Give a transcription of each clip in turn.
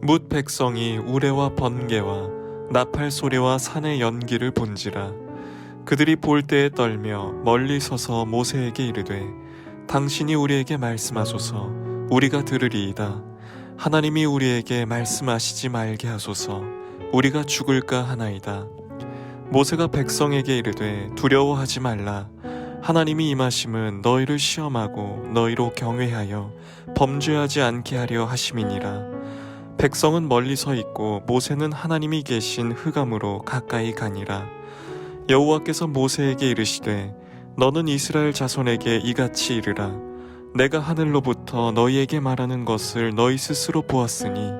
뭇 백성이 우레와 번개와 나팔 소리와 산의 연기를 본지라. 그들이 볼 때에 떨며 멀리 서서 모세에게 이르되 당신이 우리에게 말씀하소서 우리가 들으리이다. 하나님이 우리에게 말씀하시지 말게 하소서 우리가 죽을까 하나이다. 모세가 백성에게 이르되 두려워하지 말라. 하나님이 임하심은 너희를 시험하고 너희로 경외하여 범죄하지 않게 하려 하심이니라. 백성은 멀리 서 있고 모세는 하나님이 계신 흑암으로 가까이 가니라. 여호와께서 모세에게 이르시되 너는 이스라엘 자손에게 이같이 이르라. 내가 하늘로부터 너희에게 말하는 것을 너희 스스로 보았으니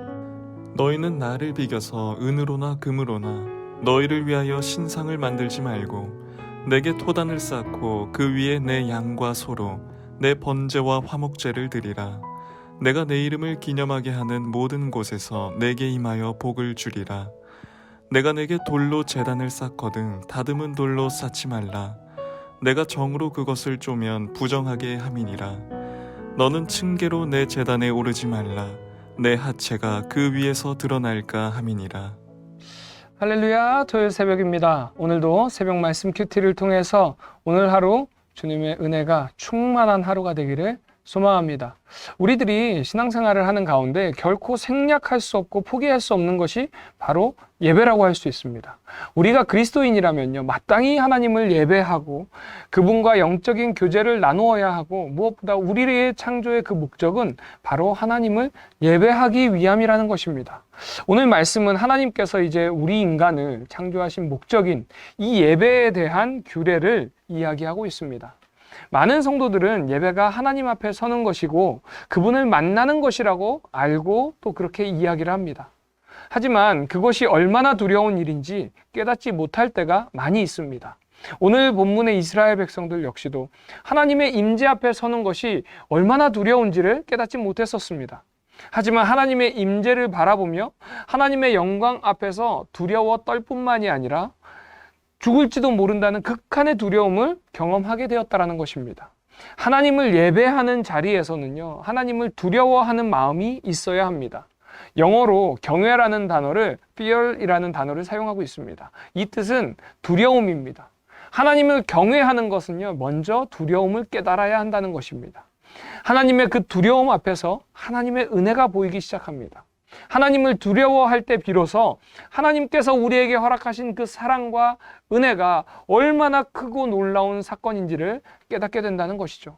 너희는 나를 비겨서 은으로나 금으로나 너희를 위하여 신상을 만들지 말고 내게 토단을 쌓고 그 위에 내 양과 소로 내 번제와 화목제를 드리라. 내가 내 이름을 기념하게 하는 모든 곳에서 내게 임하여 복을 주리라. 내가 내게 돌로 제단을 쌓거든 다듬은 돌로 쌓지 말라. 내가 정으로 그것을 쪼면 부정하게 함이니라. 너는 층계로 내 제단에 오르지 말라. 내 하체가 그 위에서 드러날까 함이니라. 할렐루야, 토요일 새벽입니다. 오늘도 새벽 말씀 큐티를 통해서 오늘 하루 주님의 은혜가 충만한 하루가 되기를 소망합니다. 우리들이 신앙생활을 하는 가운데 결코 생략할 수 없고 포기할 수 없는 것이 바로 예배라고 할 수 있습니다. 우리가 그리스도인이라면요, 마땅히 하나님을 예배하고 그분과 영적인 교제를 나누어야 하고 무엇보다 우리의 창조의 그 목적은 바로 하나님을 예배하기 위함이라는 것입니다. 오늘 말씀은 하나님께서 이제 우리 인간을 창조하신 목적인 이 예배에 대한 규례를 이야기하고 있습니다. 많은 성도들은 예배가 하나님 앞에 서는 것이고 그분을 만나는 것이라고 알고 또 그렇게 이야기를 합니다. 하지만 그것이 얼마나 두려운 일인지 깨닫지 못할 때가 많이 있습니다. 오늘 본문의 이스라엘 백성들 역시도 하나님의 임재 앞에 서는 것이 얼마나 두려운지를 깨닫지 못했었습니다. 하지만 하나님의 임재를 바라보며 하나님의 영광 앞에서 두려워 떨 뿐만이 아니라 죽을지도 모른다는 극한의 두려움을 경험하게 되었다는 것입니다. 하나님을 예배하는 자리에서는요, 하나님을 두려워하는 마음이 있어야 합니다. 영어로 경외라는 단어를 fear이라는 단어를 사용하고 있습니다. 이 뜻은 두려움입니다. 하나님을 경외하는 것은요, 먼저 두려움을 깨달아야 한다는 것입니다. 하나님의 그 두려움 앞에서 하나님의 은혜가 보이기 시작합니다. 하나님을 두려워할 때 비로소 하나님께서 우리에게 허락하신 그 사랑과 은혜가 얼마나 크고 놀라운 사건인지를 깨닫게 된다는 것이죠.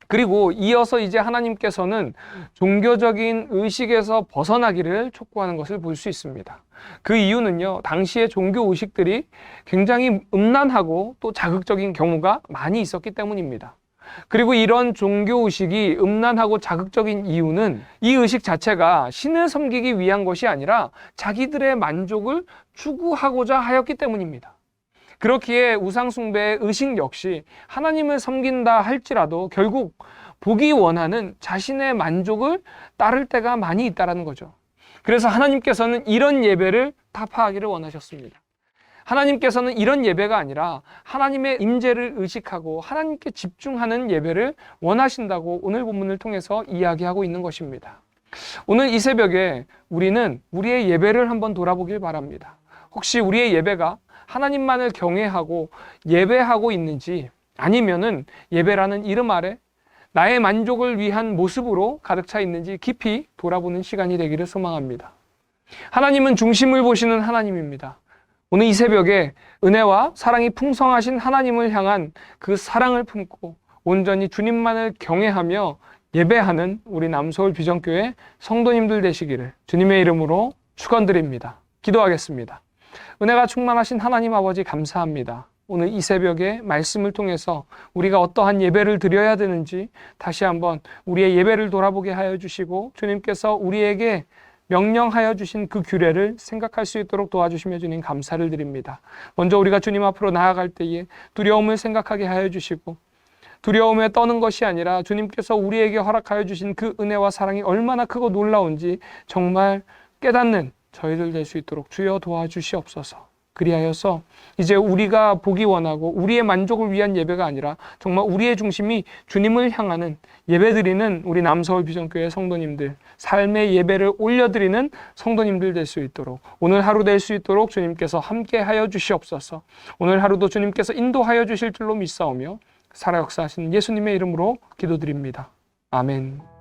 그리고 이어서 이제 하나님께서는 종교적인 의식에서 벗어나기를 촉구하는 것을 볼 수 있습니다. 그 이유는요, 당시의 종교 의식들이 굉장히 음란하고 또 자극적인 경우가 많이 있었기 때문입니다. 그리고 이런 종교의식이 음란하고 자극적인 이유는 이 의식 자체가 신을 섬기기 위한 것이 아니라 자기들의 만족을 추구하고자 하였기 때문입니다. 그렇기에 우상숭배의 의식 역시 하나님을 섬긴다 할지라도 결국 보기 원하는 자신의 만족을 따를 때가 많이 있다는 거죠. 그래서 하나님께서는 이런 예배를 타파하기를 원하셨습니다. 하나님께서는 이런 예배가 아니라 하나님의 임재를 의식하고 하나님께 집중하는 예배를 원하신다고 오늘 본문을 통해서 이야기하고 있는 것입니다. 오늘 이 새벽에 우리는 우리의 예배를 한번 돌아보길 바랍니다. 혹시 우리의 예배가 하나님만을 경외하고 예배하고 있는지, 아니면은 예배라는 이름 아래 나의 만족을 위한 모습으로 가득 차 있는지 깊이 돌아보는 시간이 되기를 소망합니다. 하나님은 중심을 보시는 하나님입니다. 오늘 이 새벽에 은혜와 사랑이 풍성하신 하나님을 향한 그 사랑을 품고 온전히 주님만을 경외하며 예배하는 우리 남서울 비전교회 성도님들 되시기를 주님의 이름으로 축원드립니다. 기도하겠습니다. 은혜가 충만하신 하나님 아버지 감사합니다. 오늘 이 새벽에 말씀을 통해서 우리가 어떠한 예배를 드려야 되는지 다시 한번 우리의 예배를 돌아보게 하여 주시고 주님께서 우리에게 명령하여 주신 그 규례를 생각할 수 있도록 도와주시며 주님 감사를 드립니다. 먼저 우리가 주님 앞으로 나아갈 때에 두려움을 생각하게 하여 주시고 두려움에 떠는 것이 아니라 주님께서 우리에게 허락하여 주신 그 은혜와 사랑이 얼마나 크고 놀라운지 정말 깨닫는 저희들 될 수 있도록 주여 도와주시옵소서. 그리하여서 이제 우리가 보기 원하고 우리의 만족을 위한 예배가 아니라 정말 우리의 중심이 주님을 향하는 예배드리는 우리 남서울 비전교회 성도님들, 삶의 예배를 올려드리는 성도님들 될 수 있도록, 오늘 하루 될 수 있도록 주님께서 함께하여 주시옵소서. 오늘 하루도 주님께서 인도하여 주실 줄로 믿사오며 살아 역사하시는 예수님의 이름으로 기도드립니다. 아멘.